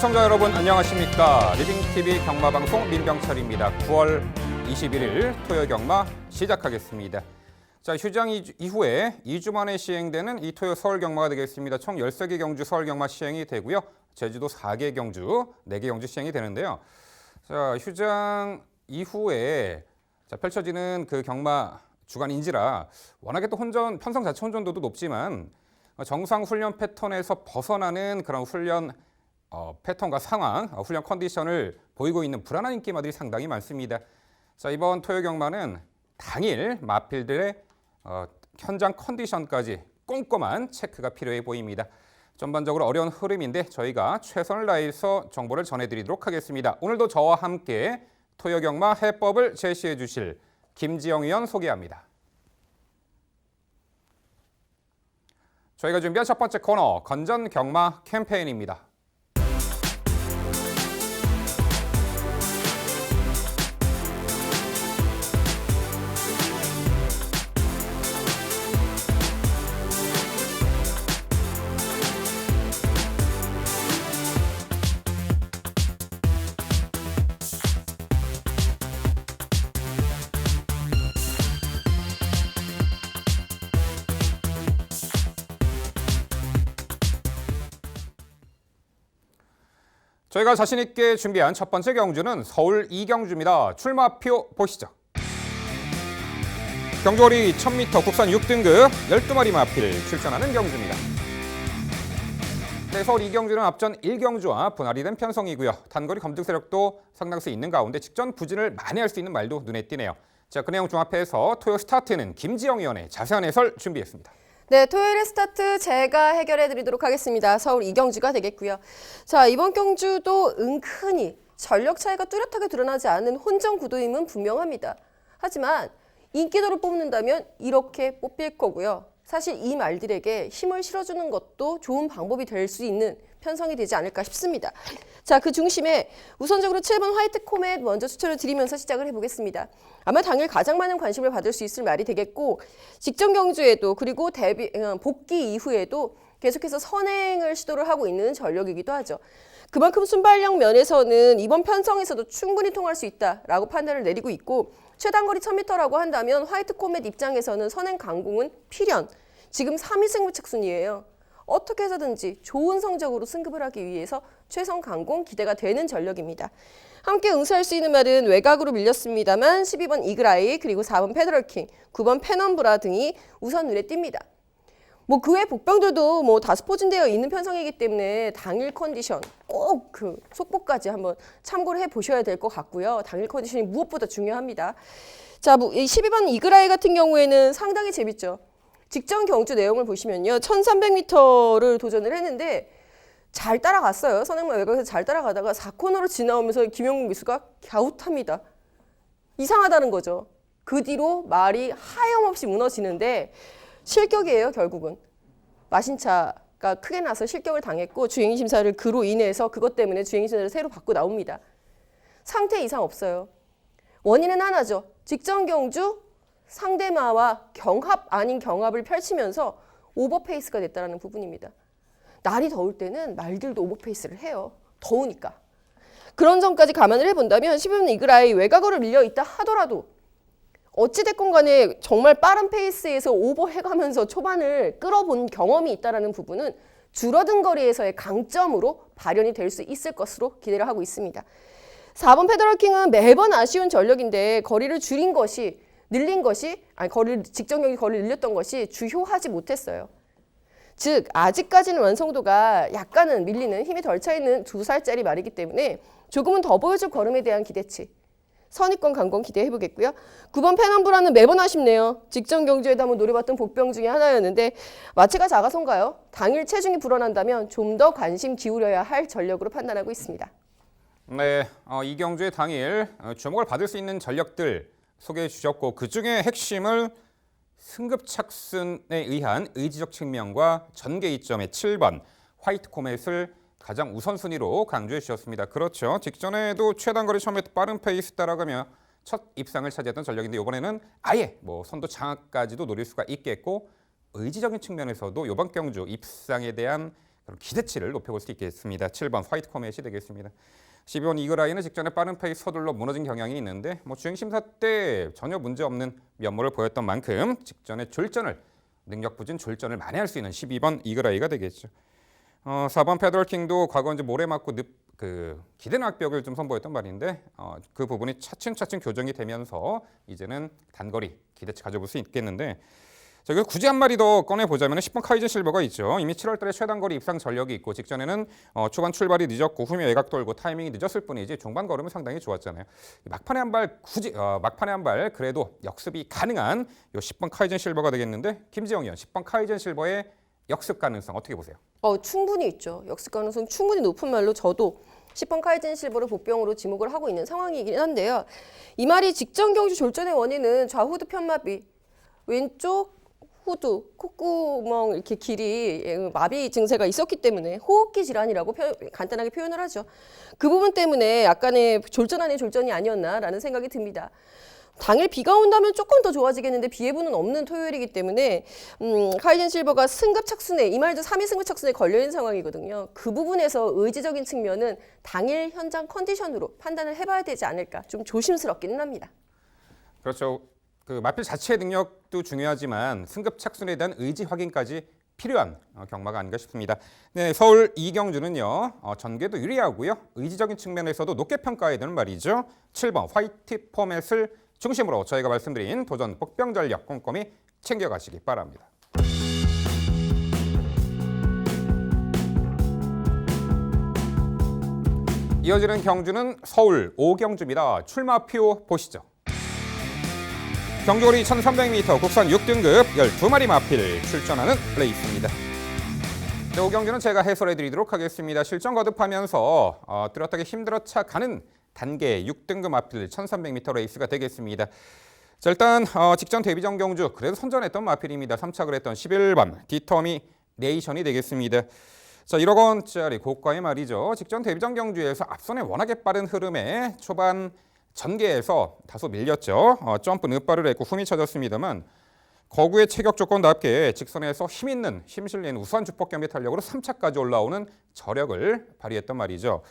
시청자 여러분 안녕하십니까. 리빙TV 경마방송 민병철입니다. 9월 21일 토요 경마 시작하겠습니다. 자, 휴장 이후에 2주 만에 시행되는 이 토요 서울 경마가 되겠습니다. 총 13개 경주 서울 경마 시행이 되고요. 제주도 4개 경주, 4개 경주 시행이 되는데요. 자, 휴장 이후에 펼쳐지는 그 경마 주간인지라 워낙에 또 편성 자체 혼전도도 높지만 정상 훈련 패턴에서 벗어나는 그런 훈련 패턴과 상황, 훈련 컨디션을 보이고 있는 불안한 인기마들이 상당히 많습니다. 자, 이번 토요 경마는 당일 마필들의 현장 컨디션까지 꼼꼼한 체크가 필요해 보입니다. 전반적으로 어려운 흐름인데 저희가 최선을 다해서 정보를 전해드리도록 하겠습니다. 오늘도 저와 함께 토요 경마 해법을 제시해 주실 김지영 위원 소개합니다. 저희가 준비한 첫 번째 코너, 건전 경마 캠페인입니다. 저희가 자신 있게 준비한 첫 번째 경주는 서울 이경주입니다. 출마표 보시죠. 경주거리 1000m 국산 6등급 12마리 마필 출전하는 경주입니다. 네, 서울 이경주는 앞전 1경주와 분할이 된 편성이고요. 단거리 검증 세력도 상당수 있는 가운데 직전 부진을 만회할 수 있는 말도 눈에 띄네요. 자, 그 내용 종합해서 토요 스타트는 김지영 위원의 자세한 해설 준비했습니다. 네, 토요일의 스타트 제가 해결해 드리도록 하겠습니다. 서울 이경주가 되겠고요. 자, 이번 경주도 은근히 전력 차이가 뚜렷하게 드러나지 않은 혼전 구도임은 분명합니다. 하지만 인기도를 뽑는다면 이렇게 뽑힐 거고요. 사실 이 말들에게 힘을 실어주는 것도 좋은 방법이 될 수 있는 편성이 되지 않을까 싶습니다. 자, 그 중심에 우선적으로 7번 화이트 코멧 먼저 추천을 드리면서 시작을 해보겠습니다. 아마 당일 가장 많은 관심을 받을 수 있을 말이 되겠고 직전 경주에도 그리고 복귀 이후에도 계속해서 선행을 시도를 하고 있는 전력이기도 하죠. 그만큼 순발력 면에서는 이번 편성에서도 충분히 통할 수 있다라고 판단을 내리고 있고 최단거리 1000m라고 한다면 화이트 코멧 입장에서는 선행 강공은 필연. 지금 3위 승부책 순위예요. 어떻게 해서든지 좋은 성적으로 승급을 하기 위해서 최선 강공 기대가 되는 전력입니다. 함께 응수할 수 있는 말은 외곽으로 밀렸습니다만 12번 이글아이 그리고 4번 페더럴킹, 9번 페넘브라 등이 우선 눈에 띕니다. 그 외 복병들도 다수 포진되어 있는 편성이기 때문에 당일 컨디션 꼭 그 속보까지 한번 참고를 해보셔야 될 것 같고요. 당일 컨디션이 무엇보다 중요합니다. 자, 12번 이글아이 같은 경우에는 상당히 재밌죠. 직전 경주 내용을 보시면요. 1300m를 도전을 했는데 잘 따라갔어요. 선행만 외곽에서 잘 따라가다가 4코너로 지나오면서 김영국 기수가 갸웃합니다. 이상하다는 거죠. 그 뒤로 말이 하염없이 무너지는데 실격이에요, 결국은. 마신차가 크게 나서 실격을 당했고 주행심사를 그로 인해서 그것 때문에 주행심사를 새로 받고 나옵니다. 상태 이상 없어요. 원인은 하나죠. 직전 경주 상대마와 경합 아닌 경합을 펼치면서 오버페이스가 됐다는 부분입니다. 날이 더울 때는 말들도 오버페이스를 해요. 더우니까. 그런 점까지 감안을 해본다면 12번 이글아이 외곽으로 밀려있다 하더라도 어찌됐건 간에 정말 빠른 페이스에서 오버해가면서 초반을 끌어본 경험이 있다는 부분은 줄어든 거리에서의 강점으로 발현이 될 수 있을 것으로 기대를 하고 있습니다. 4번 페더럴킹은 매번 아쉬운 전력인데 거리를 줄인 것이 직전 경기 거리를 늘렸던 것이 주효하지 못했어요. 즉 아직까지는 완성도가 약간은 밀리는 힘이 덜 차있는 2살짜리 말이기 때문에 조금은 더 보여줄 걸음에 대한 기대치. 선입권 강권 기대해보겠고요. 9번 페넘브라는 매번 아쉽네요. 직전 경주에도 한번 노려봤던 복병 중에 하나였는데 마체가 작아서인가요? 당일 체중이 불어난다면 좀 더 관심 기울여야 할 전력으로 판단하고 있습니다. 네, 이 경주의 당일 주목을 받을 수 있는 전력들 소개해 주셨고 그중에 핵심을 승급 착순에 의한 의지적 측면과 전개 이점의 7번 화이트 코멧을 가장 우선순위로 강조해 주셨습니다. 그렇죠. 직전에도 최단거리 1000m 빠른 페이스 따라가며 첫 입상을 차지했던 전력인데 이번에는 아예 선두 장악까지도 노릴 수가 있겠고 의지적인 측면에서도 이번 경주 입상에 대한 그런 기대치를 높여볼 수 있겠습니다. 7번 화이트 코멧이 되겠습니다. 12번 이그라이는 직전에 빠른 페이스 서둘러 무너진 경향이 있는데 주행 심사 때 전혀 문제 없는 면모를 보였던 만큼 직전에 졸전을 능력 부진 졸전을 만회할 수 있는 12번 이그라이가 되겠죠. 4번 페더럴킹도 과거 이제 모래 맞고 기대는 악벽을 좀 선보였던 말인데 그 부분이 차츰차츰 교정이 되면서 이제는 단거리 기대치 가져볼 수 있겠는데 자, 굳이 한 마리 더 꺼내보자면 10번 카이즌 실버가 있죠. 이미 7월 달에 최단거리 입상 전력이 있고 직전에는 초반 출발이 늦었고 후면 외곽 돌고 타이밍이 늦었을 뿐이지 중반 걸음은 상당히 좋았잖아요. 막판에 한 발 그래도 역습이 가능한 요 10번 카이즌 실버가 되겠는데 김지영 의원 10번 카이즌 실버의 역습 가능성 어떻게 보세요? 충분히 있죠. 역습 가능성 충분히 높은 말로 저도 10번 카이즌 실버를 복병으로 지목을 하고 있는 상황이긴 한데요. 이 말이 직전 경주 졸전의 원인은 좌후드 편마비, 왼쪽 후두, 콧구멍 이렇게 길이 마비 증세가 있었기 때문에 호흡기 질환이라고 간단하게 표현을 하죠. 그 부분 때문에 약간의 졸전 아닌 졸전이 아니었나라는 생각이 듭니다. 당일 비가 온다면 조금 더 좋아지겠는데 비 예보는 없는 토요일이기 때문에 카이즌 실버가 승급 착순에 이 말도 3위 승급 착순에 걸려있는 상황이거든요. 그 부분에서 의지적인 측면은 당일 현장 컨디션으로 판단을 해봐야 되지 않을까 좀 조심스럽기는 합니다. 그렇죠. 그 마필 자체의 능력도 중요하지만 승급 착순에 대한 의지 확인까지 필요한 경마가 아닌가 싶습니다. 네, 서울 이경주는요. 전개도 유리하고요. 의지적인 측면에서도 높게 평가해야 되는 말이죠. 7번 화이트 포맷을 중심으로 저희가 말씀드린 도전 복병 전략 꼼꼼히 챙겨가시기 바랍니다. 이어지는 경주는 서울 오경주입니다. 출마표 보시죠. 경주거리 1300m 국산 6등급 12마리 마필 출전하는 레이스입니다. 네, 오경주는 제가 해설해드리도록 하겠습니다. 실전 거듭하면서 뚜렷하게 힘들어차 가는 단계 6등급 마필 1300m 레이스가 되겠습니다. 자, 일단 직전 데뷔전 경주 그래도 선전했던 마필입니다. 3착을 했던 11번 디터미네이션이 되겠습니다. 자, 1억 원짜리 고가의 말이죠. 직전 데뷔전 경주에서 앞선의 워낙에 빠른 흐름에 초반 전개에서 다소 밀렸죠. 점프 늦발을 했고 흠이 쳐졌습니다만 거구의 체격 조건답게 직선에서 힘있는 힘실린 우수한 주폭 겸비 탄력으로 3차까지 올라오는 저력을 발휘했단 말이죠.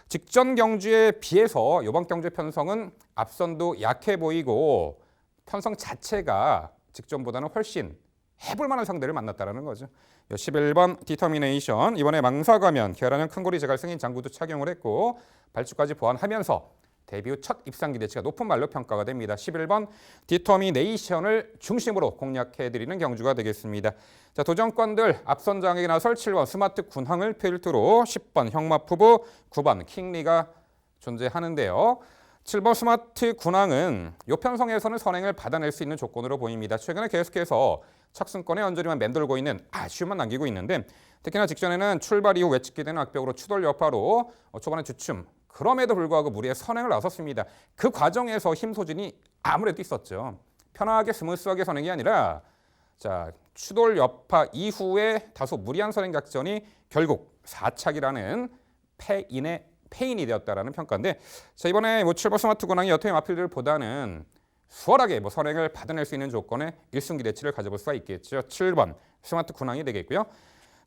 직전 경주에 비해서 이번 경주 편성은 앞선도 약해 보이고 편성 자체가 직전보다는 훨씬 해볼 만한 상대를 만났다는 거죠. 11번 디터미네이션 이번에 망사가면 계란형 큰고리 제갈승인 장구도 착용을 했고 발주까지 보완하면서 데뷔 후 첫 입상 기대치가 높은 말로 평가가 됩니다. 11번 디터미네이션을 중심으로 공략해드리는 경주가 되겠습니다. 자, 도전권들 앞선 장에게 나설 7번 스마트 군항을 필두로 10번 형마푸부 9번 킹리가 존재하는데요. 7번 스마트 군항은 요 편성에서는 선행을 받아낼 수 있는 조건으로 보입니다. 최근에 계속해서 착순권에 언저리만 맴돌고 있는 아쉬움만 남기고 있는데 특히나 직전에는 출발 이후 외측기 되는 악벽으로 추돌 여파로 초반에 주춤 그럼에도 불구하고 무리에 선행을 나섰습니다. 그 과정에서 힘 소진이 아무래도 있었죠. 편하게 스무스하게 선행이 아니라 자, 추돌 여파 이후에 다소 무리한 선행 작전이 결국 4착이라는 패인이 되었다라는 평가인데 자, 이번에 7번 스마트 군항이 여태의 마필들보다는 수월하게 선행을 받아낼 수 있는 조건의 1승 기대치를 가져볼 수가 있겠죠. 7번 스마트 군항이 되겠고요.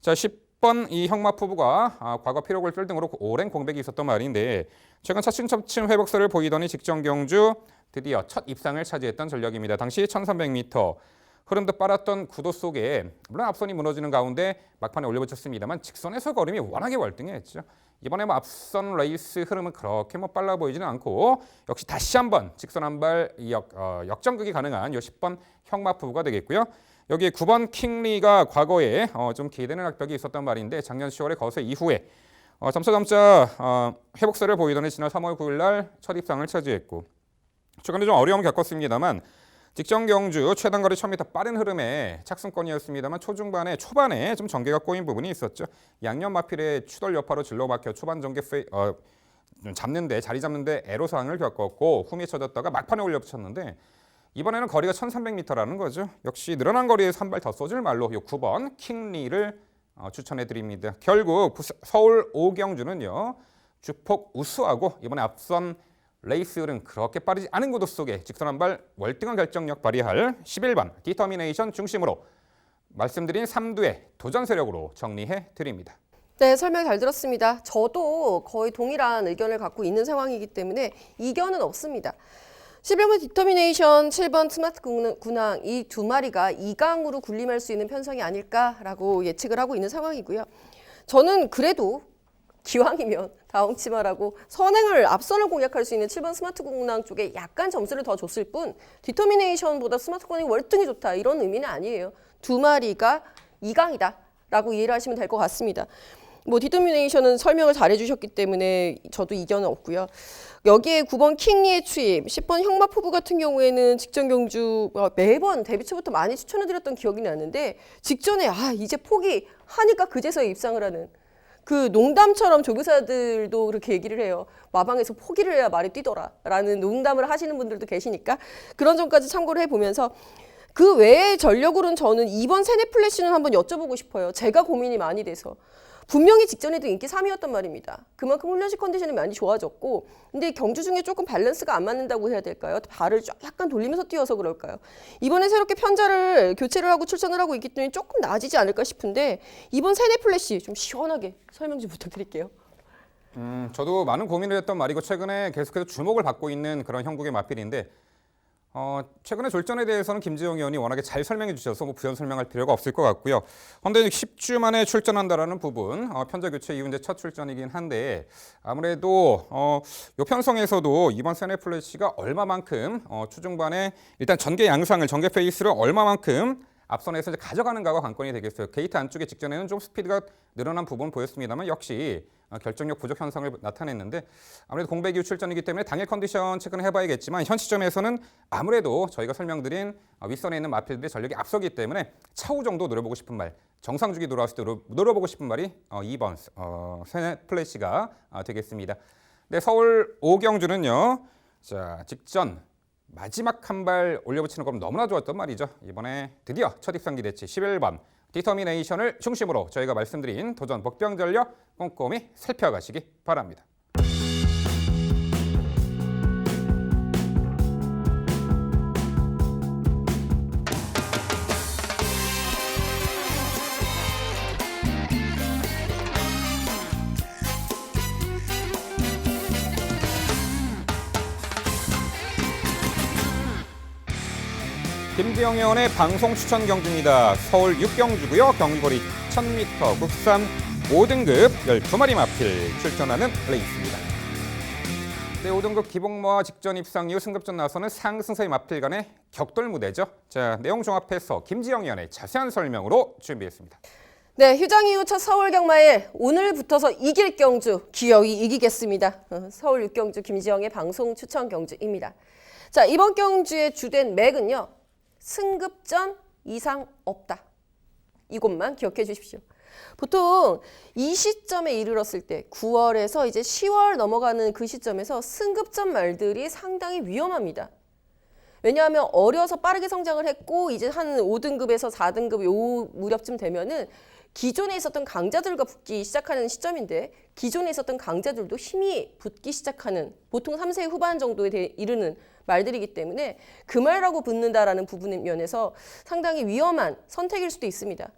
자, 10번 이 형마푸부가 과거 피로골 뜰 등으로 오랜 공백이 있었던 말인데 최근 차츰차츰 회복세를 보이더니 직전 경주 드디어 첫 입상을 차지했던 전력입니다. 당시 1300m 흐름도 빨았던 구도 속에 물론 앞선이 무너지는 가운데 막판에 올려붙였습니다만 직선에서 걸음이 워낙에 월등했죠. 이번에 앞선 레이스 흐름은 그렇게 빨라 보이지는 않고 역시 다시 한번 직선 한발 역전극이 가능한 요 10번 형마푸부가 되겠고요. 여기 9번 킹리가 과거에 좀 기대되는 악벽이 있었단 말인데 작년 10월에 거세 이후에 점차 회복세를 보이더니 지난 3월 9일 날 첫 입상을 차지했고 최근에 좀 어려움을 겪었습니다만 직전 경주 최단거리 1000m 빠른 흐름의 착승권이었습니다만 초반에 좀 전개가 꼬인 부분이 있었죠. 양념 마필의 추돌 여파로 질러 막혀 초반 전개 자리 잡는데 애로사항을 겪었고 흠이 쳐졌다가 막판에 올려붙였는데 이번에는 거리가 1300m라는 거죠. 역시 늘어난 거리에서 한 발 더 쏘질 말로 9번 킹리를 추천해드립니다. 결국 서울 오경주는요. 주폭 우수하고 이번에 앞선 레이스 흐름 그렇게 빠르지 않은 구도 속에 직선 한 발 월등한 결정력 발휘할 11번 디터미네이션 중심으로 말씀드린 3두의 도전 세력으로 정리해 드립니다. 네, 설명 잘 들었습니다. 저도 거의 동일한 의견을 갖고 있는 상황이기 때문에 이견은 없습니다. 11번 디터미네이션, 7번 스마트 군항 이 두 마리가 2강으로 군림할 수 있는 편성이 아닐까라고 예측을 하고 있는 상황이고요. 저는 그래도 기왕이면 다홍치마라고 선행을 앞선을 공략할 수 있는 7번 스마트 군항 쪽에 약간 점수를 더 줬을 뿐 디터미네이션보다 스마트 군항이 월등히 좋다 이런 의미는 아니에요. 두 마리가 2강이다 라고 이해를 하시면 될 것 같습니다. 뭐 디터미네이션은 설명을 잘 해주셨기 때문에 저도 이견은 없고요. 여기에 9번 킹리의 추임, 10번 형마포부 같은 경우에는 직전 경주 매번 데뷔 초부터 많이 추천을 드렸던 기억이 나는데 직전에 이제 포기하니까 그제서야 입상을 하는 그 농담처럼 조교사들도 그렇게 얘기를 해요. 마방에서 포기를 해야 말이 뛰더라 라는 농담을 하시는 분들도 계시니까 그런 점까지 참고를 해보면서 그 외의 전력으로는 저는 2번 세네 플래시는 한번 여쭤보고 싶어요. 제가 고민이 많이 돼서. 분명히 직전에도 인기 3위였단 말입니다. 그만큼 훈련식 컨디션이 많이 좋아졌고 근데 경주 중에 조금 밸런스가 안 맞는다고 해야 될까요? 발을 약간 돌리면서 뛰어서 그럴까요? 이번에 새롭게 편자를 교체를 하고 출전을 하고 있기 때문에 조금 나아지지 않을까 싶은데 이번 세네 플래시 좀 시원하게 설명 좀 부탁드릴게요. 저도 많은 고민을 했던 말이고 최근에 계속해서 주목을 받고 있는 그런 형국의 마필인데 최근에 졸전에 대해서는 김지영 의원이 워낙에 잘 설명해 주셔서 뭐 부연 설명할 필요가 없을 것 같고요. 그런데 10주 만에 출전한다라는 부분, 편자 교체 이후 이제 첫 출전이긴 한데 아무래도 요 편성에서도 이번 세네 플래시가 얼마만큼 초중반에 일단 전개 양상을 전개 페이스를 얼마만큼 앞선에서 이제 가져가는가가 관건이 되겠어요. 게이트 안쪽에 직전에는 좀 스피드가 늘어난 부분 보였습니다만 역시 결정력 부족 현상을 나타냈는데 아무래도 공백 이후 출전이기 때문에 당일 컨디션 체크는 해봐야겠지만 현 시점에서는 아무래도 저희가 설명드린 윗선에 있는 마필들의 전력이 앞서기 때문에 차후 정도 노려보고 싶은 말, 정상 주기 돌아왔을 때 노려보고 싶은 말이 2번 세네 플래시가 되겠습니다. 네, 서울 오경주는요. 자, 직전 마지막 한 발 올려붙이는 건 너무나 좋았던 말이죠. 이번에 드디어 첫 입상 기대치 11번 디터미네이션을 중심으로 저희가 말씀드린 도전 복병 전력 꼼꼼히 살펴가시기 바랍니다. 김지영 의원의 방송 추천 경주입니다. 서울 6경주고요. 경거리 1000m 국산 5등급 12마리 마필 출전하는 레이스입니다. 네, 5등급 기복모와 직전 입상 이후 승급전 나서는 상승세의 마필 간의 격돌 무대죠. 자, 내용 종합해서 김지영 의원의 자세한 설명으로 준비했습니다. 네, 휴장 이후 첫 서울 경마에 오늘 붙어서 이길 경주 기어이 이기겠습니다. 서울 6경주 김지영의 방송 추천 경주입니다. 자, 이번 경주의 주된 맥은요. 승급전 이상 없다. 이것만 기억해 주십시오. 보통 이 시점에 이르렀을 때 9월에서 이제 10월 넘어가는 그 시점에서 승급전 말들이 상당히 위험합니다. 왜냐하면 어려서 빠르게 성장을 했고 이제 한 5등급에서 4등급 요 무렵쯤 되면은 기존에 있었던 강자들과 붙기 시작하는 시점인데 기존에 있었던 강자들도 힘이 붙기 시작하는 보통 3세 후반 정도에 이르는 말들이기 때문에 그 말하고 붙는다라는 부분 면에서 상당히 위험한 선택일 수도 있습니다.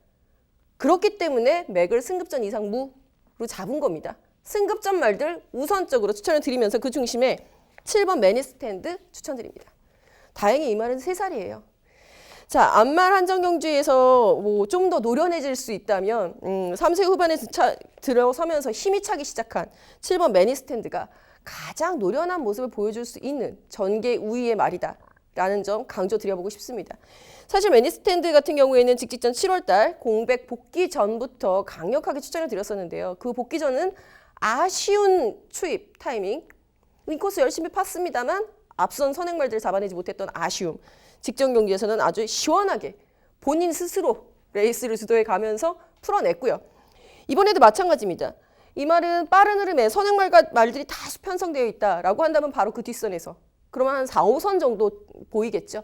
그렇기 때문에 맥을 승급전 이상 무로 잡은 겁니다. 승급전 말들 우선적으로 추천을 드리면서 그 중심에 7번 매니스탠드 추천드립니다. 다행히 이 말은 3살이에요. 자, 앞말 한정경주에서 뭐 좀 더 노련해질 수 있다면 3세 후반에 들어서면서 힘이 차기 시작한 7번 매니스탠드가 가장 노련한 모습을 보여줄 수 있는 전개 우위의 말이다 라는 점 강조드려보고 싶습니다. 사실 매니스탠드 같은 경우에는 직전 7월달 공백 복귀 전부터 강력하게 추천을 드렸었는데요. 그 복귀 전은 아쉬운 추입 타이밍 인코스 열심히 팠습니다만 앞선 선행말들을 잡아내지 못했던 아쉬움 직전 경기에서는 아주 시원하게 본인 스스로 레이스를 주도해 가면서 풀어냈고요. 이번에도 마찬가지입니다. 이 말은 빠른 흐름에 선행말과 말들이 다 편성되어 있다라고 한다면 바로 그 뒷선에서 그러면 한 4, 5선 정도 보이겠죠.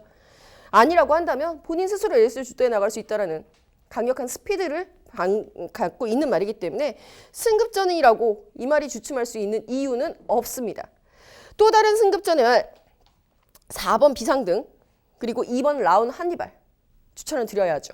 아니라고 한다면 본인 스스로 레이스를 주도해 나갈 수 있다는 강력한 스피드를 갖고 있는 말이기 때문에 승급전이라고 이 말이 주춤할 수 있는 이유는 없습니다. 또 다른 승급전의 말 4번 비상등 그리고 2번 라운 한니발 추천을 드려야죠.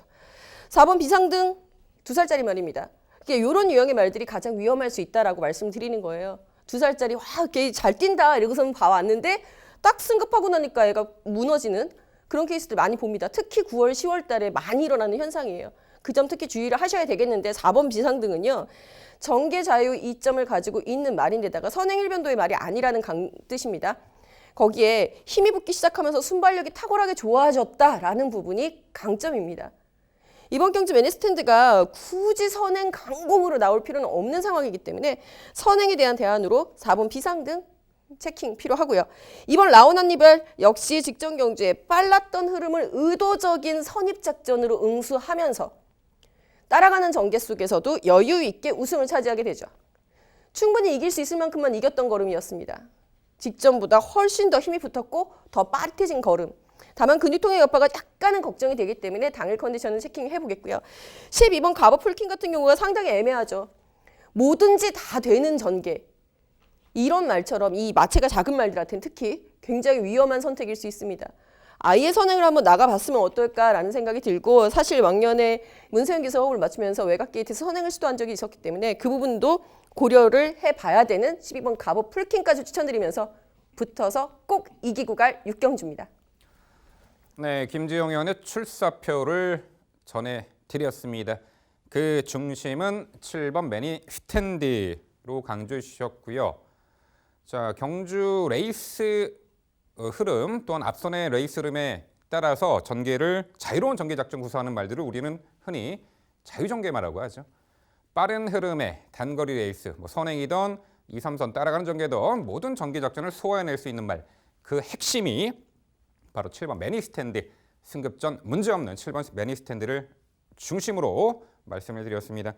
4번 비상등 2살짜리 말입니다. 이런 유형의 말들이 가장 위험할 수 있다라고 말씀드리는 거예요. 2살짜리 와, 걔 잘 뛴다 이러고서는 봐왔는데 딱 승급하고 나니까 애가 무너지는 그런 케이스들 많이 봅니다. 특히 9월, 10월 달에 많이 일어나는 현상이에요. 그 점 특히 주의를 하셔야 되겠는데 4번 비상등은요. 전개 자유 이점을 가지고 있는 말인데다가 선행 일변도의 말이 아니라는 뜻입니다. 거기에 힘이 붙기 시작하면서 순발력이 탁월하게 좋아졌다라는 부분이 강점입니다. 이번 경주 매니스탠드가 굳이 선행 강공으로 나올 필요는 없는 상황이기 때문에 선행에 대한 대안으로 4번 비상등 체킹 필요하고요. 이번 라오나니발 역시 직전 경주에 빨랐던 흐름을 의도적인 선입작전으로 응수하면서 따라가는 전개 속에서도 여유 있게 우승을 차지하게 되죠. 충분히 이길 수 있을 만큼만 이겼던 걸음이었습니다. 직전보다 훨씬 더 힘이 붙었고 더 빠릿해진 걸음. 다만 근육통의 여파가 약간은 걱정이 되기 때문에 당일 컨디션은 체킹해 보겠고요. 12번 가버 풀킹 같은 경우가 상당히 애매하죠. 뭐든지 다 되는 전개. 이런 말처럼 이 마체가 작은 말들한테는 특히 굉장히 위험한 선택일 수 있습니다. 아예 선행을 한번 나가봤으면 어떨까라는 생각이 들고 사실 왕년에 문세윤 기사 호흡을 맞추면서 외곽 게이트에서 선행을 시도한 적이 있었기 때문에 그 부분도 고려를 해봐야 되는 12번 가버 풀킹까지 추천드리면서 붙어서 꼭 이기고 갈 6경주입니다. 네, 김지영 의원의 출사표를 전해드렸습니다. 그 중심은 7번 매니 스탠디로 강조해 주셨고요. 자, 경주 레이스 흐름 또한 앞선의 레이스 흐름에 따라서 전개를 자유로운 전개 작전 구사하는 말들을 우리는 흔히 자유전개마라고 하죠. 빠른 흐름의 단거리 레이스, 선행이던 2, 3선 따라가는 전개든 모든 전개 작전을 소화해낼 수 있는 말. 그 핵심이 바로 7번 매니 스탠드, 승급전 문제없는 7번 매니 스탠드를 중심으로 말씀을 드렸습니다.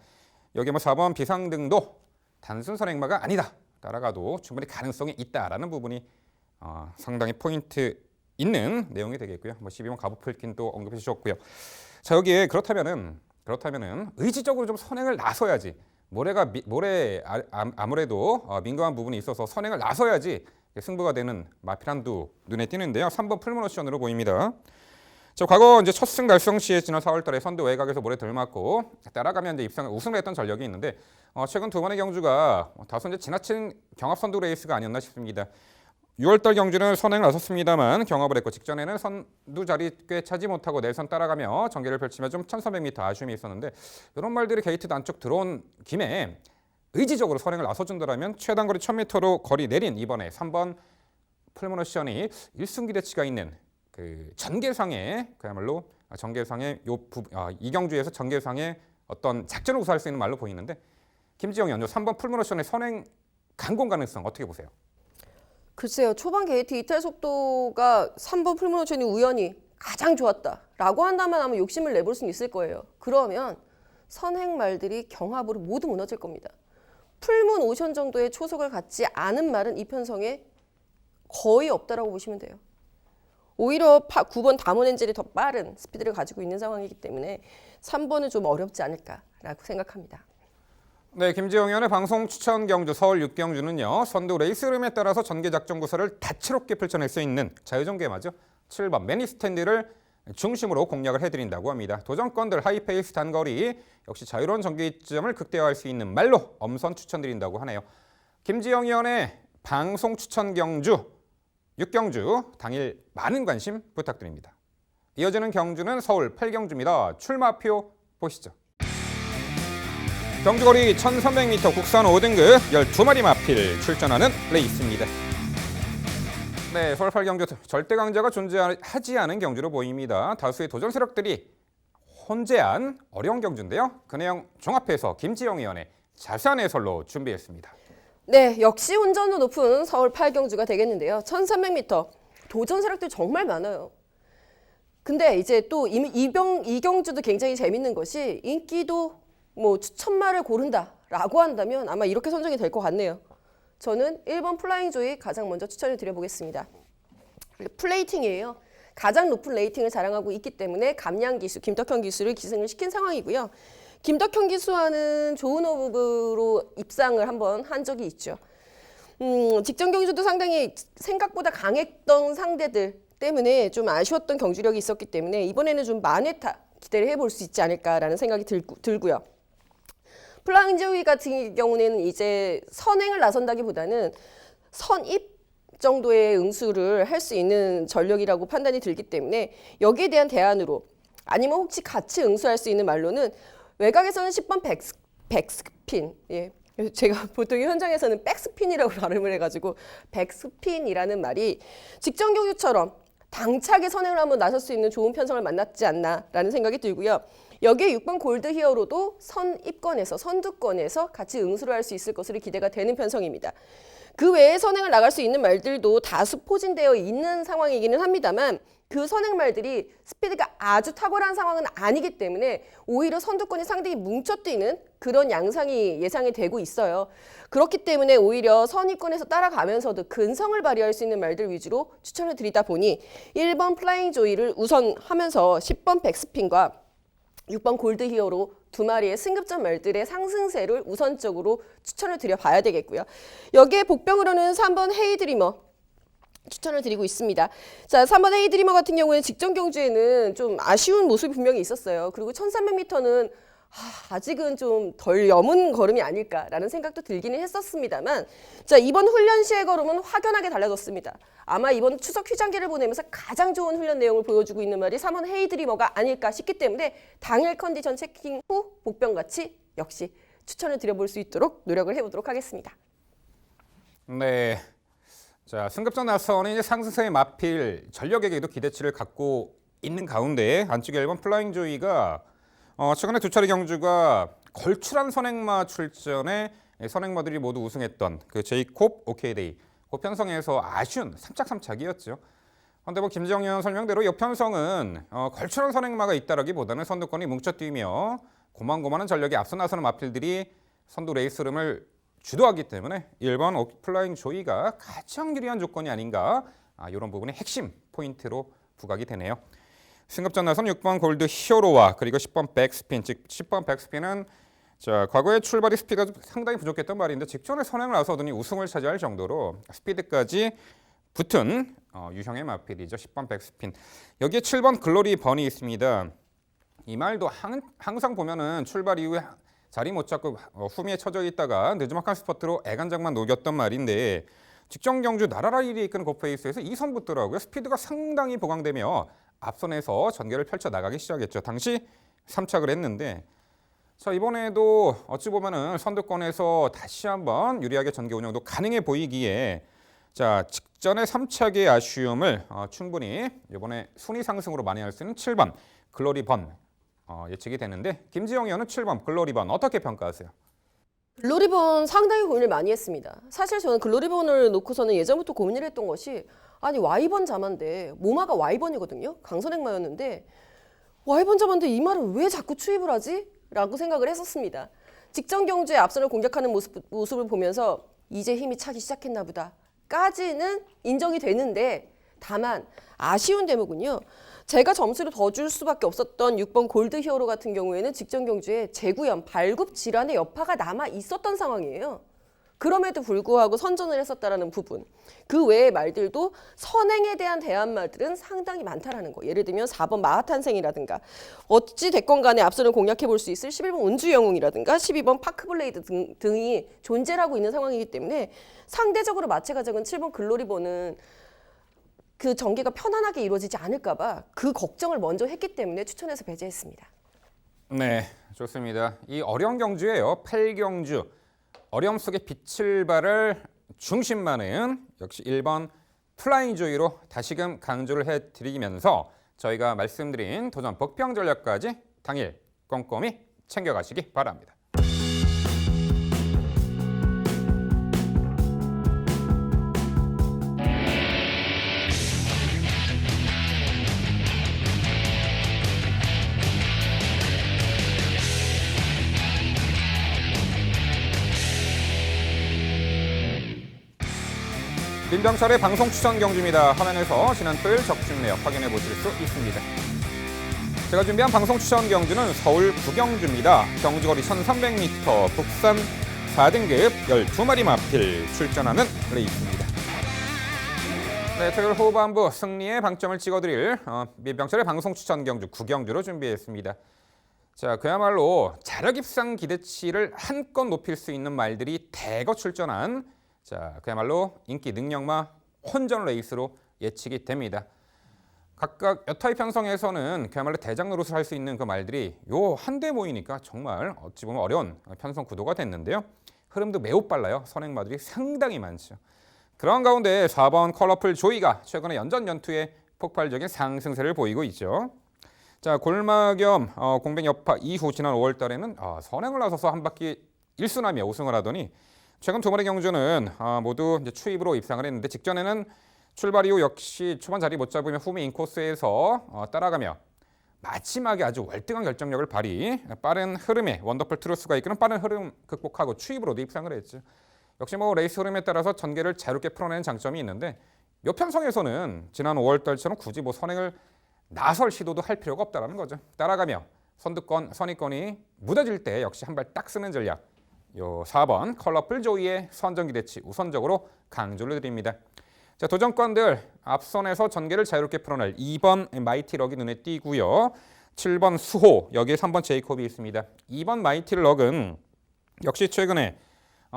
여기 4번 비상등도 단순 선행마가 아니다. 따라가도 충분히 가능성이 있다라는 부분이 상당히 포인트 있는 내용이 되겠고요. 12번 가보풀킨도 언급해 주셨고요. 자, 여기에 그렇다면은 의지적으로 좀 선행을 나서야지. 모레 아무래도 민감한 부분이 있어서 선행을 나서야지 승부가 되는 마필한두 눈에 띄는데요. 3번 풀모노션으로 보입니다. 자, 과거 이제 첫승 달성 시에 지난 4월달에 선두 외곽에서 모래 들맞고 따라가면 이제 우승을 했던 전력이 있는데 최근 두 번의 경주가 다소 이제 지나친 경합 선두 레이스가 아니었나 싶습니다. 6월달 경주는 선행을 나섰습니다만 경합을 했고 직전에는 선두 자리 꽤 차지 못하고 내선 따라가며 전개를 펼치며 좀 1300m 아쉬움이 있었는데 이런 말들이 게이트 안쪽 들어온 김에 의지적으로 선행을 나서준다면 최단거리 1000m로 거리 내린 이번에 3번 풀모노션이 1승 기대치가 있는 그 전개상의 그야말로 전개상의 이 경주에서 전개상의 어떤 작전을 구사할 수 있는 말로 보이는데 김지영 의원 3번 풀모노션의 선행 강공 가능성 어떻게 보세요? 글쎄요. 초반 게이트 이탈 속도가 3번 풀모노션이 우연히 가장 좋았다라고 한다면 아마 욕심을 내볼 수는 있을 거예요. 그러면 선행 말들이 경합으로 모두 무너질 겁니다. 풀문 오션 정도의 초속을 갖지 않은 말은 이 편성에 거의 없다라고 보시면 돼요. 오히려 9번 다몬 엔젤이 더 빠른 스피드를 가지고 있는 상황이기 때문에 3번은 좀 어렵지 않을까라고 생각합니다. 네, 김지영 의원의 방송 추천 경주 서울 6경주는요. 선두 레이스 흐름에 따라서 전개 작전 구사를 다채롭게 펼쳐낼 수 있는 자유전개마죠. 7번 매니 스탠드를 중심으로 공략을 해드린다고 합니다. 도전권들 하이페이스 단거리 역시 자유로운 전개 이점을 극대화할 수 있는 말로 엄선 추천드린다고 하네요. 김지영 의원의 방송 추천 경주 6경주 당일 많은 관심 부탁드립니다. 이어지는 경주는 서울 8경주입니다. 출마표 보시죠. 경주거리 1300m 국산 5등급 12마리 마필 출전하는 레이스입니다. 네, 서울 8경주 절대 강자가 존재하지 않은 경주로 보입니다. 다수의 도전 세력들이 혼재한 어려운 경주인데요. 그 내용 종합해서 김지영 의원의 자세한 해설로 준비했습니다. 네, 역시 혼전도 높은 서울 8경주가 되겠는데요. 1300m 도전 세력들 정말 많아요. 근데 이제 또 이 경주도 굉장히 재밌는 것이 인기도 추천마를 고른다라고 한다면 아마 이렇게 선정이 될 것 같네요. 저는 1번 플라잉 조이 가장 먼저 추천을 드려보겠습니다. 플레이팅이에요. 가장 높은 레이팅을 자랑하고 있기 때문에 감량 기수, 김덕현 기수를 기승을 시킨 상황이고요. 김덕현 기수와는 좋은 호흡으로 입상을 한번 한 적이 있죠. 직전 경주도 상당히 생각보다 강했던 상대들 때문에 좀 아쉬웠던 경주력이 있었기 때문에 이번에는 좀 만회타 기대를 해볼 수 있지 않을까라는 생각이 들고요. 플라잉조이 같은 경우는 이제 선행을 나선다기보다는 선입 정도의 응수를 할 수 있는 전력이라고 판단이 들기 때문에 여기에 대한 대안으로 아니면 혹시 같이 응수할 수 있는 말로는 외곽에서는 10번 백스핀, 예. 제가 보통 현장에서는 백스핀이라고 발음을 해가지고 백스핀이라는 말이 직전 경주처럼 당차게 선행을 한번 나설 수 있는 좋은 편성을 만났지 않나라는 생각이 들고요. 여기에 6번 골드 히어로도 선입권에서 선두권에서 같이 응수를 할 수 있을 것으로 기대가 되는 편성입니다. 그 외에 선행을 나갈 수 있는 말들도 다수 포진되어 있는 상황이기는 합니다만 그 선행 말들이 스피드가 아주 탁월한 상황은 아니기 때문에 오히려 선두권이 상당히 뭉쳐뛰는 그런 양상이 예상이 되고 있어요. 그렇기 때문에 오히려 선입권에서 따라가면서도 근성을 발휘할 수 있는 말들 위주로 추천을 드리다 보니 1번 플라잉 조이를 우선하면서 10번 백스핀과 6번 골드 히어로 두 마리의 승급전 말들의 상승세를 우선적으로 추천을 드려봐야 되겠고요. 여기에 복병으로는 3번 헤이드리머 추천을 드리고 있습니다. 자, 3번 헤이드리머 같은 경우에는 직전 경주에는 좀 아쉬운 모습이 분명히 있었어요. 그리고 1300m는 아직은 좀 덜 여문 걸음이 아닐까라는 생각도 들기는 했었습니다만 자, 이번 훈련 시의 걸음은 확연하게 달라졌습니다. 아마 이번 추석 휴장기를 보내면서 가장 좋은 훈련 내용을 보여주고 있는 말이 3번 헤이드리머가 아닐까 싶기 때문에 당일 컨디션 체킹 후 복병같이 역시 추천을 드려볼 수 있도록 노력을 해보도록 하겠습니다. 네. 자, 승급전 나선이 이제 상승세에 맞필 전력에게도 기대치를 갖고 있는 가운데 안쪽에 1번 플라잉 조이가 최근에 두 차례 경주가 걸출한 선행마 출전에 선행마들이 모두 우승했던 그 제이콥 오케이데이 그 편성에서 아쉬운 3착이었죠. 그런데 뭐 김정현 설명대로 이 편성은 걸출한 선행마가 있다라기보다는 선두권이 뭉쳐뛰며 고만고만한 전력이 앞서 나서는 마필들이 선두 레이스 흐름을 주도하기 때문에 1번 플라잉 조이가 가장 유리한 조건이 아닌가 이런 부분이 핵심 포인트로 부각이 되네요. 승급전 나선 6번 골드 히어로와 그리고 10번 백스핀, 즉 10번 백스핀은 자, 과거에 출발이 스피드가 상당히 부족했던 말인데 직전에 선행을 나서더니 우승을 차지할 정도로 스피드까지 붙은 유형의 마필이죠. 10번 백스핀. 여기에 7번 글로리 번이 있습니다. 이 말도 항상 보면은 출발 이후에 자리 못 잡고 후미에 처져 있다가 느즈막한 스퍼트로 애간장만 녹였던 말인데 직전 경주 나라라 1위 이끄는 고페이스에서 2선 붙더라고요. 스피드가 상당히 보강되며 앞선에서 전개를 펼쳐 나가기 시작했죠. 당시 3착을 했는데 자, 이번에도 어찌 보면은 선두권에서 다시 한번 유리하게 전개 운영도 가능해 보이기에 자, 직전의 3착의 아쉬움을 충분히 이번에 순위 상승으로 만회할 수 있는 7번 글로리 번 예측이 되는데 김지영 의원은 7번 글로리번 어떻게 평가하세요? 글로리번 상당히 고민을 많이 했습니다. 사실 저는 글로리번을 놓고서는 예전부터 고민을 했던 것이 아니 Y번 자만데 모마가 Y번이거든요. 강선행마였는데 Y번 자만데 이 말을 왜 자꾸 추입을 하지? 라고 생각을 했었습니다. 직전 경주에 앞선을 공략하는 모습을 보면서 이제 힘이 차기 시작했나 보다 까지는 인정이 되는데 다만 아쉬운 대목은요. 제가 점수를 더 줄 수밖에 없었던 6번 골드 히어로 같은 경우에는 직전 경주에 재구염, 발굽 질환의 여파가 남아 있었던 상황이에요. 그럼에도 불구하고 선전을 했었다라는 부분. 그 외의 말들도 선행에 대한 대안 말들은 상당히 많다라는 거. 예를 들면 4번 마하탄생이라든가 어찌 됐건 간에 앞선을 공략해 볼 수 있을 11번 온주영웅이라든가 12번 파크블레이드 등이 존재하고 있는 상황이기 때문에 상대적으로 마체가 적은 7번 글로리번은 그 전개가 편안하게 이루어지지 않을까 봐 그 걱정을 먼저 했기 때문에 추천해서 배제했습니다. 네, 좋습니다. 이 어려운 경주예요. 8경주. 어려움 속에 빛을 발할 중심만은 역시 1번 플라잉 조이로 다시금 강조를 해드리면서 저희가 말씀드린 도전 복병 전략까지 당일 꼼꼼히 챙겨가시기 바랍니다. 민병철의 방송 추천 경주입니다. 화면에서 지난 토요일 적중 내역 확인해 보실 수 있습니다. 제가 준비한 방송 추천 경주는 서울 구경주입니다. 경주거리 1300m, 북산 4등급 12마리 마필 출전하는 레이스입니다. 네, 토요일 후반부 승리의 방점을 찍어드릴 민병철의 방송 추천 경주 9경주로 준비했습니다. 자, 그야말로 자력 입상 기대치를 한껏 높일 수 있는 말들이 대거 출전한 자, 그야말로 인기 능력마 혼전 레이스로 예측이 됩니다. 각각 몇 타입 편성에서는 그야말로 대장 노릇을 할 수 있는 그 말들이 요 한데 모이니까 정말 어찌 보면 어려운 편성 구도가 됐는데요. 흐름도 매우 빨라요. 선행마들이 상당히 많죠. 그런 가운데 4번 컬러풀 조이가 최근에 연전 연투에 폭발적인 상승세를 보이고 있죠. 자, 골마겸 공백 여파 이후 지난 5월 달에는 선행을 나서서 한 바퀴 1순하며 우승을 하더니 최근 두 번의 경주는 모두 이제 추입으로 입상을 했는데 직전에는 출발 이후 역시 초반 자리 못 잡으며 후미 인코스에서 따라가며 마지막에 아주 월등한 결정력을 발휘 빠른 흐름에 원더풀 트루스가 이끄는 빠른 흐름 극복하고 추입으로도 입상을 했죠. 역시 뭐 레이스 흐름에 따라서 전개를 자유롭게 풀어내는 장점이 있는데 요 편성에서는 지난 5월 달처럼 굳이 뭐 선행을 나설 시도도 할 필요가 없다라는 거죠. 따라가며 선입권이 무뎌질 때 역시 한 발 딱 쓰는 전략. 요 4번 컬러풀 조이의 선전 기대치 우선적으로 강조를 드립니다. 자, 도전권들 앞선에서 전개를 자유롭게 풀어낼 2번 마이티 럭이 눈에 띄고요. 7번 수호, 여기에 3번 제이콥이 있습니다. 2번 마이티 럭은 역시 최근에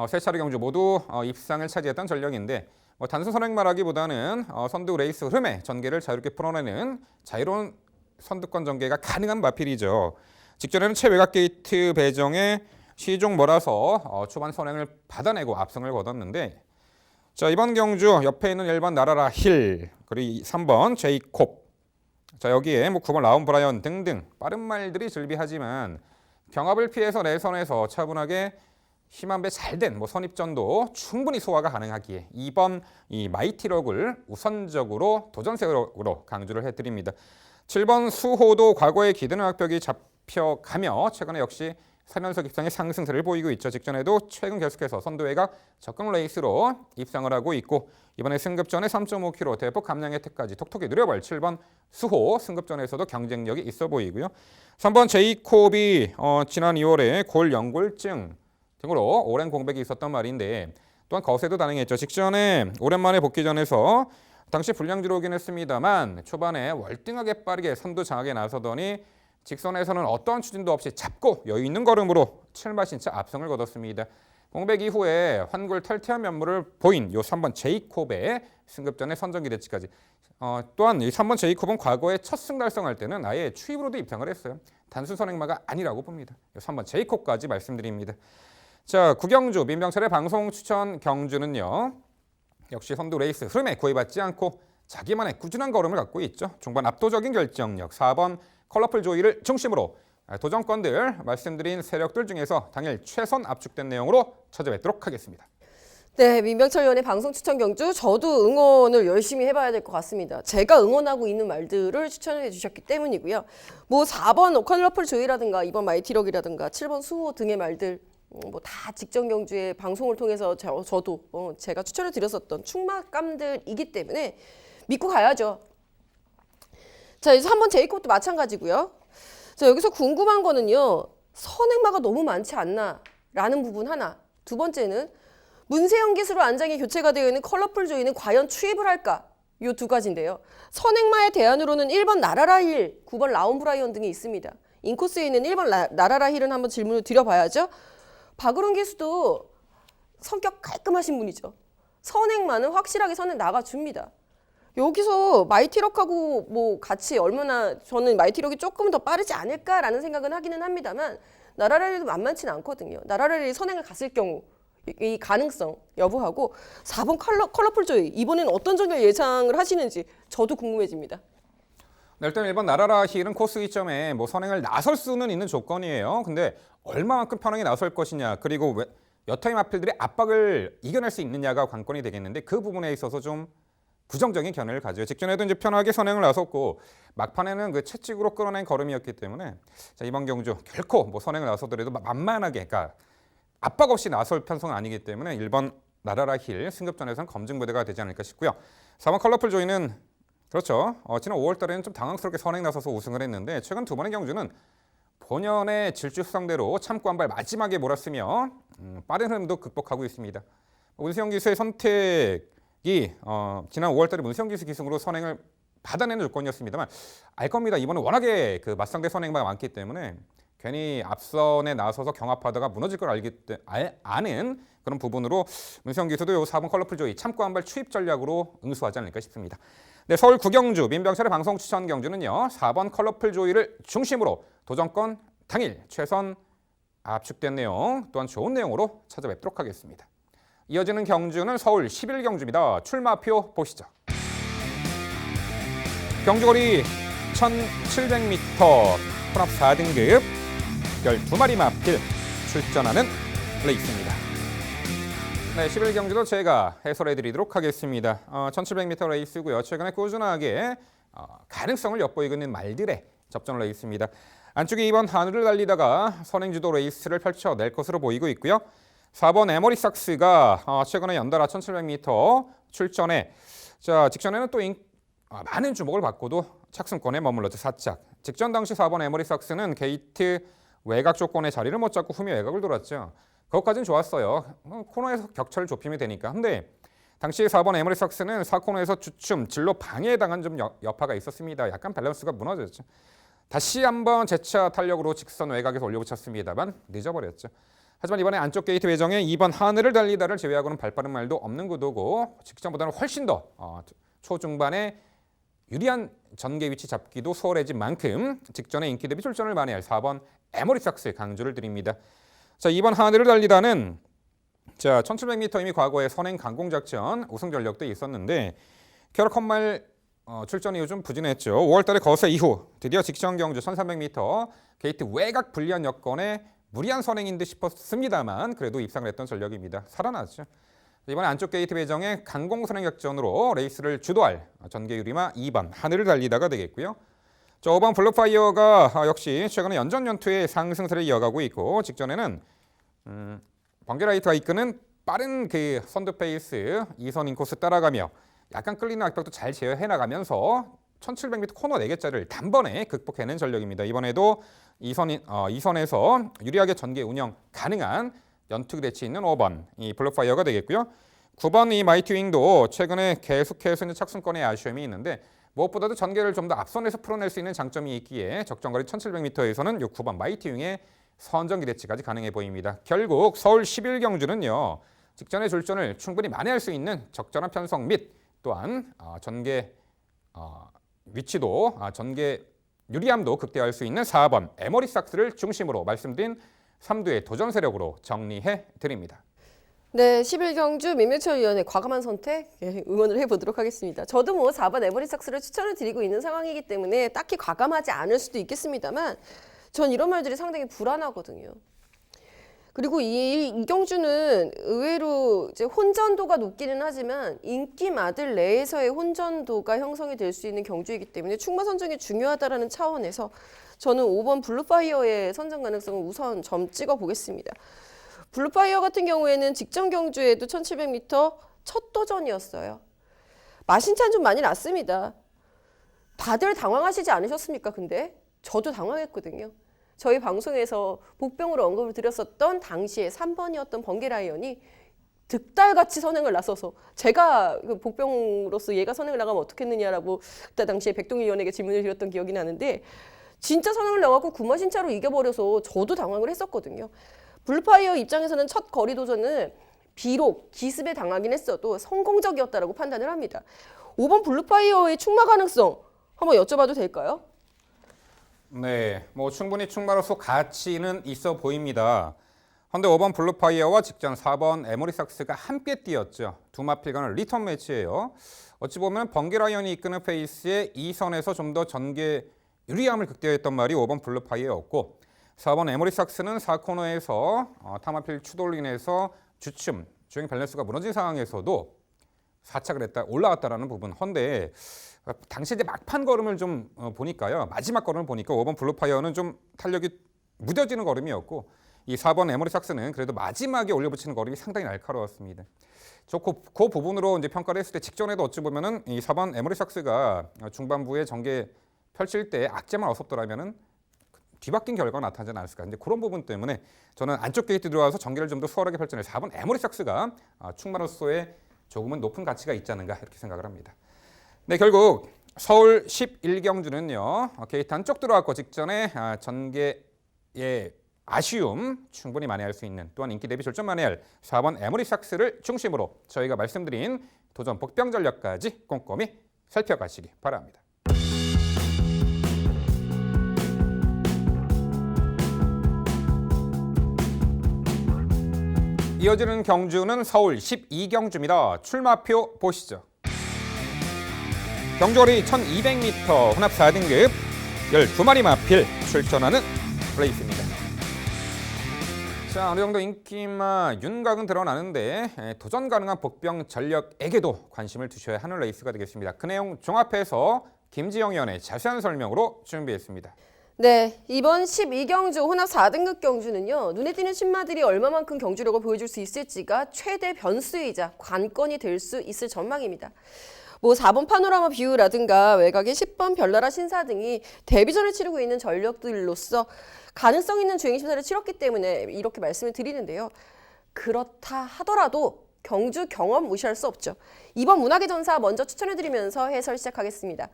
세 차례 경주 모두 입상을 차지했던 전력인데 단순 선행마라기보다는 선두 레이스 흐름에 전개를 자유롭게 풀어내는 자유로운 선두권 전개가 가능한 마필이죠. 직전에는 최외곽 게이트 배정에 시종 몰아서 초반 선행을 받아내고 압승을 거뒀는데 자, 이번 경주 옆에 있는 1번 나라라 힐 그리고 3번 제이콥 자, 여기에 뭐 9번 라운 브라이언 등등 빠른 말들이 즐비하지만 경합을 피해서 내선에서 차분하게 힘한 배 잘된 선입전도 충분히 소화가 가능하기에 2번 이 마이티럭을 우선적으로 도전세력으로 강조를 해드립니다. 7번 수호도 과거의 기대는 악벽이 잡혀가며 최근에 역시 3연속 입상의 상승세를 보이고 있죠. 직전에도 최근 계속해서 선두회가 적극 레이스로 입상을 하고 있고 이번에 승급전에 3.5km 대폭 감량 혜택까지 톡톡히 누려볼 7번 수호 승급전에서도 경쟁력이 있어 보이고요. 3번 제이콥이 지난 2월에 골 연골증 등으로 오랜 공백이 있었단 말인데 또한 거세도 단행했죠. 직전에 오랜만에 복귀전에서 당시 불량주로긴 했습니다만 초반에 월등하게 빠르게 선두 장악에 나서더니 직선에서는 어떠한 추진도 없이 잡고 여유 있는 걸음으로 7마신차 압승을 거뒀습니다. 공백 이후에 환골 탈퇴한 면모를 보인 요 3번 제이콥의 승급전의 선전 기대치까지 또한 이 3번 제이콥은 과거에 첫 승 달성할 때는 아예 추입으로도 입상을 했어요. 단순 선행마가 아니라고 봅니다. 요 3번 제이콥까지 말씀드립니다. 자, 구경주 민병철의 방송 추천 경주는요. 역시 선두 레이스 흐름에 구애받지 않고 자기만의 꾸준한 걸음을 갖고 있죠. 중반 압도적인 결정력 4번 컬러풀 조이를 중심으로 도전권들 말씀드린 세력들 중에서 당일 최선 압축된 내용으로 찾아뵙도록 하겠습니다. 네, 민병철 의원의 방송 추천 경주 저도 응원을 열심히 해봐야 될 것 같습니다. 제가 응원하고 있는 말들을 추천해 주셨기 때문이고요. 뭐 4번 컬러풀 조이라든가 2번 마이티럭이라든가 7번 수호 등의 말들 뭐 다 직전 경주에 방송을 통해서 저도 제가 추천을 드렸었던 충막감들이기 때문에 믿고 가야죠. 자, 이제 3번 제이콥도 마찬가지고요. 자, 여기서 궁금한 거는요. 선행마가 너무 많지 않나 라는 부분 하나. 두 번째는 문세영 기수로 안장이 교체가 되어 있는 컬러풀 조이는 과연 추입을 할까? 이 두 가지인데요. 선행마의 대안으로는 1번 나라라 힐, 9번 라운 브라이언 등이 있습니다. 인코스에 있는 1번 나라라 힐은 한번 질문을 드려봐야죠. 박으론 기수도 성격 깔끔하신 분이죠. 선행마는 확실하게 선행 나가줍니다. 여기서 마이티럭하고 뭐 같이 얼마나 저는 마이티럭이 조금 더 빠르지 않을까라는 생각은 하기는 합니다만 나라라리도 만만치는 않거든요. 나라라리 선행을 갔을 경우 이 가능성 여부하고 4번 컬러풀 조이 이번엔 어떤 전결 예상을 하시는지 저도 궁금해집니다. 네, 일단 1번 나라라 힐은 코스 이점에 선행을 나설 수는 있는 조건이에요. 근데 얼마만큼 편하게 나설 것이냐 그리고 여타의 마필들의 압박을 이겨낼 수 있느냐가 관건이 되겠는데 그 부분에 있어서 좀 부정적인 견해를 가져요. 직전에도 이제 편하게 선행을 나섰고 막판에는 그 채찍으로 끌어낸 걸음이었기 때문에 자, 이번 경주 결코 선행을 나서더라도 만만하게 그러니까 압박 없이 나설 편성은 아니기 때문에 1번 나라라 힐 승급전에서는 검증부대가 되지 않을까 싶고요. 4번 컬러풀 조이는 그렇죠. 지난 5월 달에는 좀 당황스럽게 선행 나서서 우승을 했는데 최근 두 번의 경주는 본연의 질주 수상대로 참고 한 발 마지막에 몰았으며 빠른 흐름도 극복하고 있습니다. 문세영 기수의 선택이 지난 5월 달에 문세영 기수 기승으로 선행을 받아내는 조건이었습니다만 알 겁니다. 이번에 워낙에 그 맞상대 선행마가 많기 때문에 괜히 앞선에 나서서 경합하다가 무너질 걸 아는 그런 부분으로 문세영 기수도 요 4번 컬러풀 조이 참고 한 발 추입 전략으로 응수하지 않을까 싶습니다. 네, 서울 구경주 민병철의 방송 추천 경주는요. 4번 컬러풀 조이를 중심으로 도전권 당일 최선 압축된 내용 또한 좋은 내용으로 찾아뵙도록 하겠습니다. 이어지는 경주는 서울 11경주입니다. 출마표 보시죠. 경주거리 1700m 혼합 4등급 12마리 마필 출전하는 레이스입니다. 네, 11경주도 제가 해설해드리도록 하겠습니다. 1700m 레이스고요. 최근에 꾸준하게 가능성을 엿보이고 있는 말들의 접전 레이스입니다. 안쪽에 2번 하늘을 달리다가 선행주도 레이스를 펼쳐낼 것으로 보이고 있고요. 4번 에머리삭스가 최근에 연달아 1700m 출전에 직전에는 또 많은 주목을 받고도 착승권에 머물렀죠. 4짝. 직전 당시 4번 에머리삭스는 게이트 외곽 조건의 자리를 못 잡고 후미 외곽을 돌았죠. 그것까지는 좋았어요. 코너에서 격차를 좁히면 되니까. 근데 당시 4번 에머리삭스는 4코너에서 주춤, 진로 방해에 당한 좀 여파가 있었습니다. 약간 밸런스가 무너졌죠. 다시 한번 재차 탄력으로 직선 외곽에서 올려붙였습니다만 늦어버렸죠. 하지만 이번에 안쪽 게이트 외정에 2번 하늘을 달리다를 제외하고는 발빠른 말도 없는 구도고 직전보다는 훨씬 더 초중반에 유리한 전개 위치 잡기도 수월해진 만큼 직전에 인기 대비 출전을 만회할 4번 에머리삭스의 강조를 드립니다. 자, 2번 하늘을 달리다는 1700m 이미 과거에 선행 강공 작전 우승 전력도 있었는데 결국 컷말 출전이 요즘 부진했죠. 5월달에 거세 이후 드디어 직전 경주 1300m 게이트 외곽 불리한 여건에 무리한 선행인 듯 싶었습니다만 그래도 입상을 했던 전력입니다. 살아났죠. 이번에 안쪽 게이트 배정에 강공 선행 작전으로 레이스를 주도할 전개 유리마 2번 하늘을 달리다가 되겠고요. 5번 블루파이어가 역시 최근에 연전연투의 상승세를 이어가고 있고 직전에는 번개라이트가 이끄는 빠른 그 선두 페이스 2선 인코스 따라가며 약간 끌리는 악벽도 잘 제어해 나가면서 1700m 코너 4개짜리를 단번에 극복해낸 전력입니다. 이번에도 2선에서 유리하게 전개 운영 가능한 연투 대치 있는 5번 이 블루파이어가 되겠고요. 9번 이 마이티윙도 최근에 계속해서 착승권의 아쉬움이 있는데 무엇보다도 전개를 좀 더 앞선에서 풀어낼 수 있는 장점이 있기에 적정거리 1700m에서는 9번 마이티윙의 선전 기대치까지 가능해 보입니다. 결국 서울 11경주는요. 직전의 출전을 충분히 만회할 수 있는 적절한 편성 및 또한 전개 위치도 전개 유리함도 극대화할 수 있는 4번 에머리삭스를 중심으로 말씀드린 3두의 도전 세력으로 정리해 드립니다. 네, 11경주 민병철 위원의 과감한 선택 응원을 해보도록 하겠습니다. 저도 4번 에머리삭스를 추천을 드리고 있는 상황이기 때문에 딱히 과감하지 않을 수도 있겠습니다만 전 이런 말들이 상당히 불안하거든요. 그리고 이 경주는 의외로 이제 혼전도가 높기는 하지만 인기 마들 내에서의 혼전도가 형성이 될 수 있는 경주이기 때문에 충마 선정이 중요하다라는 차원에서 저는 5번 블루파이어의 선정 가능성을 우선 점 찍어 보겠습니다. 블루파이어 같은 경우에는 직전 경주에도 1700m 첫 도전이었어요. 마신찬 좀 많이 났습니다. 다들 당황하시지 않으셨습니까? 근데 저도 당황했거든요. 저희 방송에서 복병으로 언급을 드렸었던 당시에 3번이었던 번개라이언이 득달같이 선행을 나서서 제가 복병으로서 얘가 선행을 나가면 어떻겠느냐라고 그때 당시에 백동일 위원에게 질문을 드렸던 기억이 나는데 진짜 선행을 나가고 구마신차로 이겨버려서 저도 당황을 했었거든요. 블루파이어 입장에서는 첫 거리 도전은 비록 기습에 당하긴 했어도 성공적이었다라고 판단을 합니다. 5번 블루파이어의 충마 가능성 한번 여쭤봐도 될까요? 네, 충분히 충마로서 가치는 있어 보입니다. 그런데 5번 블루파이어와 직전 4번 에머리삭스가 함께 뛰었죠. 두 마필 간의 리턴 매치예요. 어찌 보면 번개라이언이 이끄는 페이스에 2선에서 좀 더 전개 유리함을 극대화했던 말이 5번 블루파이어였고 4번 에머리삭스는 4코너에서 타마필 추돌로 인해서 주춤, 주행 밸런스가 무너진 상황에서도 4착을 했다, 올라왔다라는 부분. 헌데 당시 이제 막판 걸음을 좀 보니까요. 마지막 걸음을 보니까 5번 블루파이어는 좀 탄력이 무뎌지는 걸음이었고 이 4번 에머리삭스는 그래도 마지막에 올려붙이는 걸음이 상당히 날카로웠습니다. 그 부분으로 이제 평가를 했을 때 직전에도 어찌 보면은 이 4번 에머리삭스가 중반부에 전개 펼칠 때 악재만 없었더라면은 뒤바뀐 결과가 나타나지 않았을까. 근데 그런 부분 때문에 저는 안쪽 게이트 들어와서 전개를 좀 더 수월하게 펼쳐낼 4번 에머리삭스가 충마로서의 조금은 높은 가치가 있지 않은가 이렇게 생각을 합니다. 네, 결국 서울 11경주는요. 게이트 안쪽 들어왔고 직전에 전개 아쉬움 충분히 만회할 수 있는, 또한 인기 대비 졸전 만회할 4번 에머리삭스를 중심으로 저희가 말씀드린 도전 복병 전략까지 꼼꼼히 살펴가시기 바랍니다. 이어지는 경주는 서울 12경주입니다. 출마표 보시죠. 경주거리 1200m 혼합 4등급 12마리 마필 출전하는 레이스입니다. 자, 어느 정도 인기만 윤곽은 드러나는데 도전 가능한 복병 전력에게도 관심을 두셔야 하는 레이스가 되겠습니다. 그 내용 종합해서 김지영 위원의 자세한 설명으로 준비했습니다. 네, 이번 12경주 혼합 4등급 경주는요. 눈에 띄는 신마들이 얼마만큼 경주력을 보여줄 수 있을지가 최대 변수이자 관건이 될 수 있을 전망입니다. 4번 파노라마 뷰라든가 외곽의 10번 별나라 신사 등이 데뷔전을 치르고 있는 전력들로서 가능성 있는 주행 심사를 치렀기 때문에 이렇게 말씀을 드리는데요. 그렇다 하더라도 경주 경험 무시할 수 없죠. 이번 문학의 전사 먼저 추천해드리면서 해설 시작하겠습니다.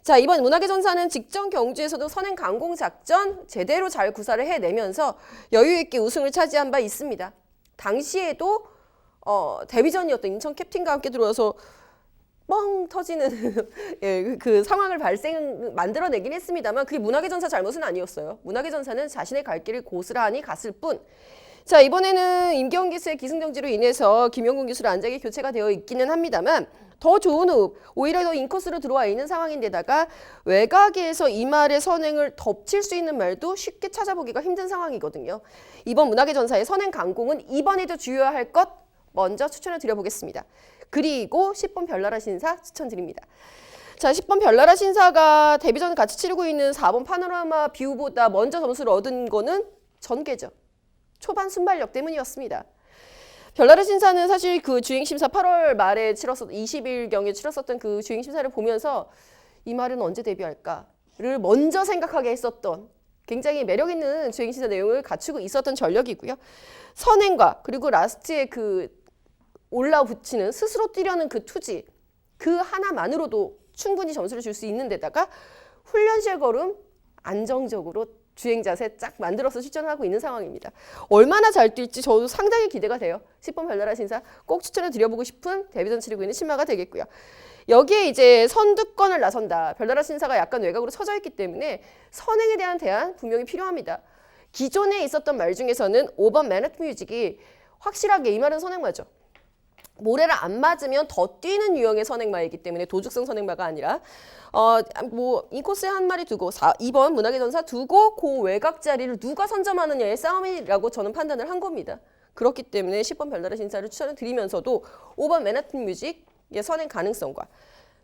자, 이번 문학의 전사는 직전 경주에서도 선행 강공 작전 제대로 잘 구사를 해내면서 여유 있게 우승을 차지한 바 있습니다. 당시에도 데뷔전이었던 인천 캡틴과 함께 들어와서 뻥 터지는 그 상황을 만들어내긴 했습니다만 그게 문학의 전사 잘못은 아니었어요. 문학의 전사는 자신의 갈 길을 고스란히 갔을 뿐. 자, 이번에는 임기원 기수의 기승전지로 인해서 김영gun 기수로 안장이 교체가 되어 있기는 합니다만 더 좋은 호흡, 오히려 더 인코스로 들어와 있는 상황인데다가 외곽에서 이 말의 선행을 덮칠 수 있는 말도 쉽게 찾아보기가 힘든 상황이거든요. 이번 문학의 전사의 선행 강공은 이번에도 주의할 것 먼저 추천을 드려보겠습니다. 그리고 10번 별나라 신사 추천드립니다. 자, 10번 별나라 신사가 데뷔전 같이 치르고 있는 4번 파노라마 뷰보다 먼저 점수를 얻은 거는 전개죠. 초반 순발력 때문이었습니다. 별나라 신사는 사실 그 주행심사 8월 말에 20일경에 치렀었던 그 주행심사를 보면서 이 말은 언제 데뷔할까를 먼저 생각하게 했었던 굉장히 매력 있는 주행심사 내용을 갖추고 있었던 전력이고요. 선행과 그리고 라스트에 그 올라붙이는 스스로 뛰려는 그 투지 그 하나만으로도 충분히 점수를 줄 수 있는 데다가 훈련실 걸음 안정적으로 주행 자세 쫙 만들어서 실전하고 있는 상황입니다. 얼마나 잘 뛸지 저도 상당히 기대가 돼요. 10번 별나라 신사 꼭 추천을 드려보고 싶은 데뷔전 치르고 있는 신마가 되겠고요. 여기에 이제 선두권을 나선다. 별나라 신사가 약간 외곽으로 처져 있기 때문에 선행에 대한 대안 분명히 필요합니다. 기존에 있었던 말 중에서는 5번 맨하튼 뮤직이 확실하게 이 말은 선행마죠. 모래를 안 맞으면 더 뛰는 유형의 선행마이기 때문에 도죽성 선행마가 아니라 인코스에 한 마리 두고 2번 문학의 전사 두고 그 외곽 자리를 누가 선점하느냐의 싸움이라고 저는 판단을 한 겁니다. 그렇기 때문에 10번 별나라 신사를 추천을 드리면서도 5번 맨하튼 뮤직의 선행 가능성과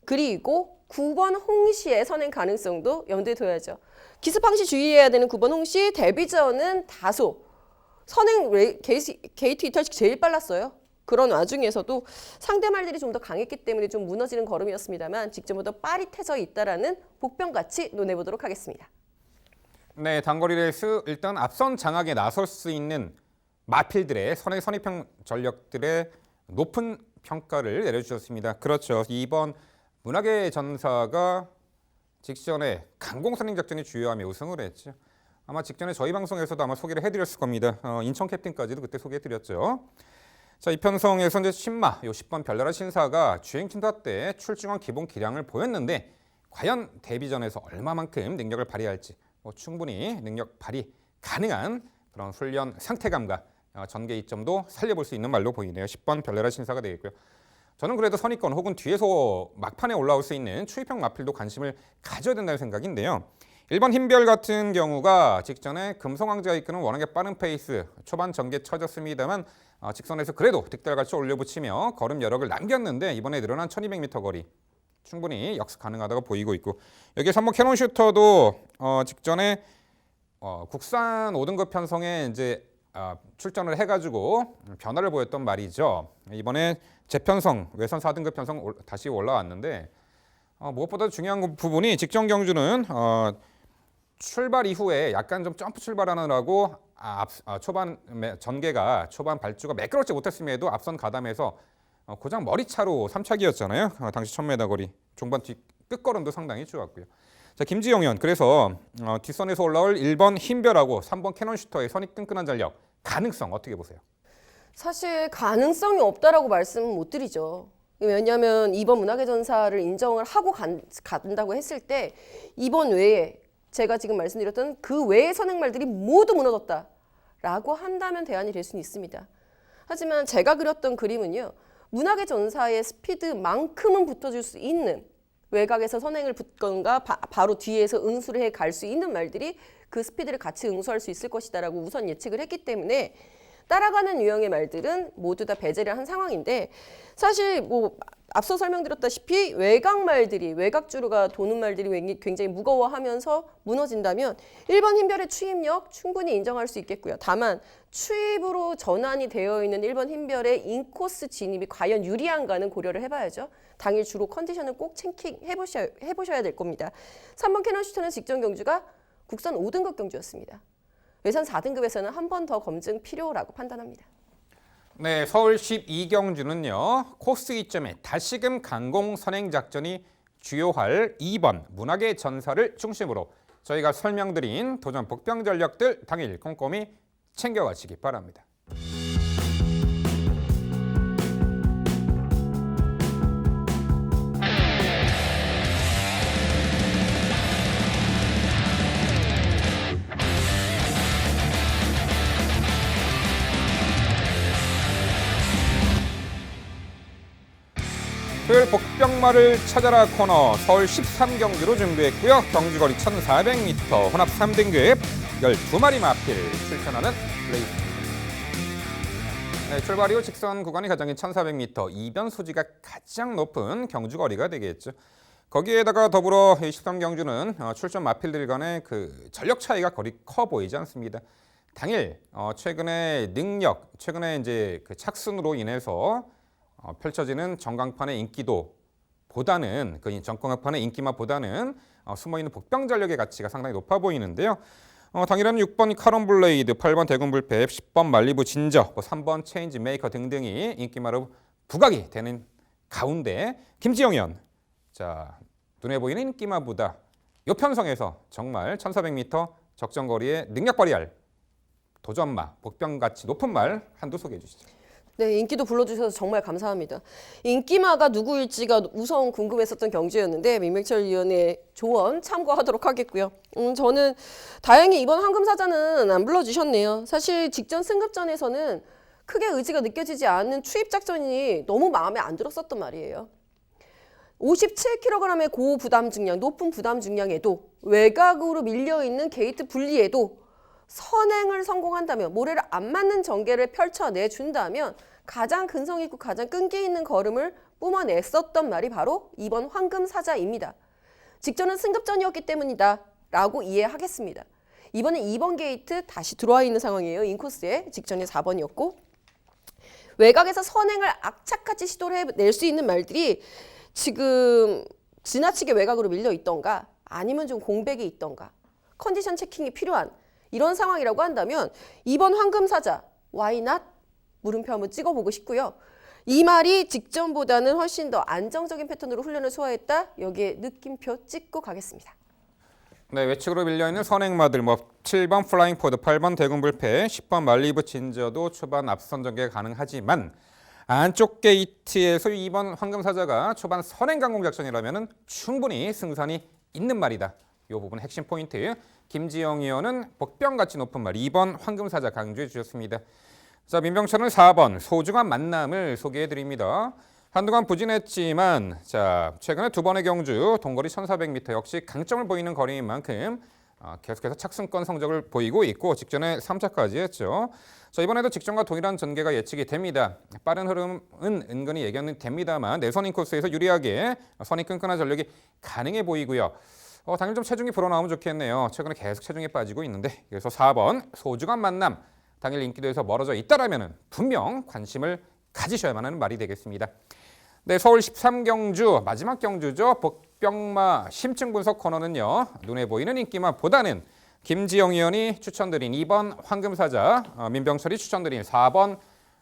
그리고 9번 홍시의 선행 가능성도 염두에 둬야죠. 기습항시 주의해야 되는 9번 홍시 데뷔전은 다소 선행 게이트 이탈식 제일 빨랐어요. 그런 와중에서도 상대 말들이 좀 더 강했기 때문에 좀 무너지는 걸음이었습니다만 직전보다 빠릿해져 있다라는 복병같이 논해보도록 하겠습니다. 네, 단거리 레이스 일단 앞선 장악에 나설 수 있는 마필들의 선행 선입형 전력들의 높은 평가를 내려주셨습니다. 그렇죠. 이번 문학의 전사가 직전에 강공 선행 작전이 주요하며 우승을 했죠. 아마 직전에 저희 방송에서도 아마 소개를 해드렸을 겁니다. 인천 캡틴까지도 그때 소개해드렸죠. 자, 이 편성에서 이제 신마, 요 10번 별나라 신사가 주행 심사 때 출중한 기본 기량을 보였는데 과연 데뷔전에서 얼마만큼 능력을 발휘할지 충분히 능력 발휘 가능한 그런 훈련 상태감과 전개 이점도 살려볼 수 있는 말로 보이네요. 10번 별나라 신사가 되겠고요. 저는 그래도 선입권 혹은 뒤에서 막판에 올라올 수 있는 추입형 마필도 관심을 가져야 된다는 생각인데요. 1번 흰별 같은 경우가 직전에 금성왕제가 이끄는 워낙에 빠른 페이스 초반 전개 쳐졌습니다만 직선에서 그래도 득달같이 올려붙이며 걸음 여력을 남겼는데 이번에 늘어난 1200m 거리 충분히 역습 가능하다고 보이고 있고 여기에 3번 캐논 슈터도 직전에 국산 5등급 편성에 이제 출전을 해가지고 변화를 보였던 말이죠. 이번에 재편성 외선 4등급 편성 다시 올라왔는데 무엇보다 중요한 부분이 직전 경주는 출발 이후에 약간 좀 점프 출발하느라고 초반 전개가 초반 발주가 매끄럽지 못했음에도 앞선 가담에서 고장 머리차로 3차기였잖아요. 당시 1000m 거리 종반 뒤 끝걸음도 상당히 좋았고요. 자, 김지영 의원, 그래서 뒷선에서 올라올 1번 흰별하고 3번 캐논슈터의 선이 끈끈한 전력 가능성 어떻게 보세요? 사실 가능성이 없다라고 말씀은 못 드리죠. 왜냐하면 이번 문학의 전사를 인정을 하고 간다고 했을 때 이번 외에 제가 지금 말씀드렸던 그 외의 선행말들이 모두 무너졌다라고 한다면 대안이 될 수는 있습니다. 하지만 제가 그렸던 그림은요. 문학의 전사의 스피드만큼은 붙어줄 수 있는 외곽에서 선행을 붙건가 바로 뒤에서 응수를 해 갈 수 있는 말들이 그 스피드를 같이 응수할 수 있을 것이다라고 우선 예측을 했기 때문에 따라가는 유형의 말들은 모두 다 배제를 한 상황인데 사실 뭐 앞서 설명드렸다시피 외곽 말들이 외곽주로가 도는 말들이 굉장히 무거워하면서 무너진다면 1번 흰별의 추입력 충분히 인정할 수 있겠고요. 다만 추입으로 전환이 되어 있는 1번 흰별의 인코스 진입이 과연 유리한가는 고려를 해봐야죠. 당일 주로 컨디션을 꼭 체킹해보셔야 될 겁니다. 3번 캐논슈터는 직전 경주가 국선 5등급 경주였습니다. 외선 4등급에서는 한 번 더 검증 필요라고 판단합니다. 네, 서울 12경주는요. 코스 이점에 다시금 강공 선행 작전이 주요할 2번 문학의 전사를 중심으로 저희가 설명드린 도전 복병 전력들 당일 꼼꼼히 챙겨가시기 바랍니다. 토요일 복병마를 찾아라 코너 서울 13경주로 준비했고요. 경주거리 1400m, 혼합 3등급 12마리 마필 출전하는 레이스입니다. 네, 출발 이후 직선 구간이 가장인 1400m, 이변 소지가 가장 높은 경주거리가 되겠죠. 거기에다가 더불어 13경주는 출전 마필들 간의 그 전력 차이가 거리 커 보이지 않습니다. 당일 최근에 능력, 최근에 이제 그 착순으로 인해서 펼쳐지는 전광판의 인기도보다는 그 전광판의 인기만보다는 숨어있는 복병 전력의 가치가 상당히 높아 보이는데요. 당일에는 6번 카론블레이드, 8번 대군불패, 10번 말리부 진저, 3번 체인지 메이커 등등이 인기마로 부각이 되는 가운데 김지영 의원, 자 눈에 보이는 인기마보다 요 편성에서 정말 1400m 적정거리에 능력 발휘할 도전마, 복병 가치 높은 말 한두 소개해 주시죠. 네, 인기도 불러주셔서 정말 감사합니다. 인기마가 누구일지가 우선 궁금했었던 경주였는데 민명철 위원의 조언 참고하도록 하겠고요. 저는 다행히 이번 황금사자는 안 불러주셨네요. 사실 직전 승급전에서는 크게 의지가 느껴지지 않는 추입 작전이 너무 마음에 안 들었었단 말이에요. 57kg의 고부담 중량, 높은 부담 중량에도 외곽으로 밀려있는 게이트 분리에도 선행을 성공한다면 모래를 안 맞는 전개를 펼쳐내준다면 가장 근성 있고 가장 끈기 있는 걸음을 뿜어냈었던 말이 바로 이번 황금사자입니다. 직전은 승급전이었기 때문이다 라고 이해하겠습니다. 이번에 2번 게이트 다시 들어와 있는 상황이에요. 인코스에 직전에 4번이었고 외곽에서 선행을 악착같이 시도를 해낼 수 있는 말들이 지금 지나치게 외곽으로 밀려 있던가 아니면 좀 공백이 있던가 컨디션 체킹이 필요한 이런 상황이라고 한다면 이번 황금사자 why not? 물음표 한번 찍어보고 싶고요. 이 말이 직전보다는 훨씬 더 안정적인 패턴으로 훈련을 소화했다. 여기에 느낌표 찍고 가겠습니다. 네, 외측으로 밀려있는 선행마들 7번 플라잉 포드, 8번 대군불패, 10번 말리브 진저도 초반 앞선 전개가 가능하지만 안쪽 게이트에서 2번 황금사자가 초반 선행 강공 작전이라면 충분히 승산이 있는 말이다. 이 부분 핵심 포인트. 김지영 의원은 복병가치 높은 말 2번 황금사자 강조해 주셨습니다. 자, 민병철은 4번 소중한 만남을 소개해 드립니다. 한동안 부진했지만 자 최근에 두 번의 경주 동거리 1400m 역시 강점을 보이는 거리인 만큼 계속해서 착승권 성적을 보이고 있고 직전에 3차까지 했죠. 자, 이번에도 직전과 동일한 전개가 예측이 됩니다. 빠른 흐름은 은근히 예견이 됩니다만 내선 인코스에서 유리하게 선이 끈끈한 전력이 가능해 보이고요. 당일 좀 체중이 불어나오면 좋겠네요. 최근에 계속 체중이 빠지고 있는데 그래서 4번 소중한 만남 당일 인기도에서 멀어져 있다라면 분명 관심을 가지셔야만 하는 말이 되겠습니다. 네, 서울 13경주 마지막 경주죠. 복병마 심층 분석 코너는요. 눈에 보이는 인기마보다는 김지영 의원이 추천드린 2번 황금사자, 민병철이 추천드린 4번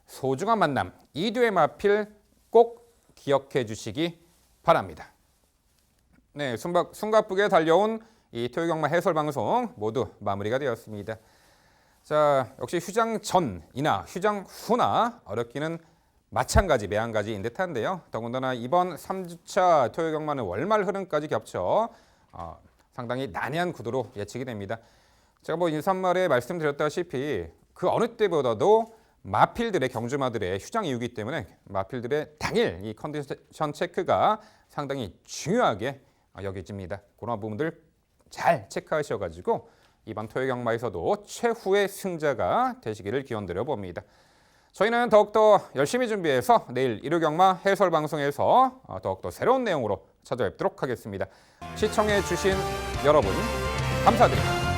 소중한 만남 이 뒤의 마필 꼭 기억해 주시기 바랍니다. 네, 숨가쁘게 달려온 이 토요 경마 해설 방송 모두 마무리가 되었습니다. 자, 역시 휴장 전이나 휴장 후나 어렵기는 마찬가지, 매한가지인 듯한데요. 더군다나 이번 3주차 토요 경마는 월말 흐름까지 겹쳐 상당히 난해한 구도로 예측이 됩니다. 제가 인사말에 말씀드렸다시피 그 어느 때보다도 마필들의 경주마들의 휴장 이유이기 때문에 마필들의 당일 이 컨디션 체크가 상당히 중요하게 여겨집니다. 그런 부분들 잘 체크하셔가지고 이번 토요 경마에서도 최후의 승자가 되시기를 기원드려 봅니다. 저희는 더욱더 열심히 준비해서 내일 일요 경마 해설 방송에서 더욱더 새로운 내용으로 찾아뵙도록 하겠습니다. 시청해 주신 여러분 감사드립니다.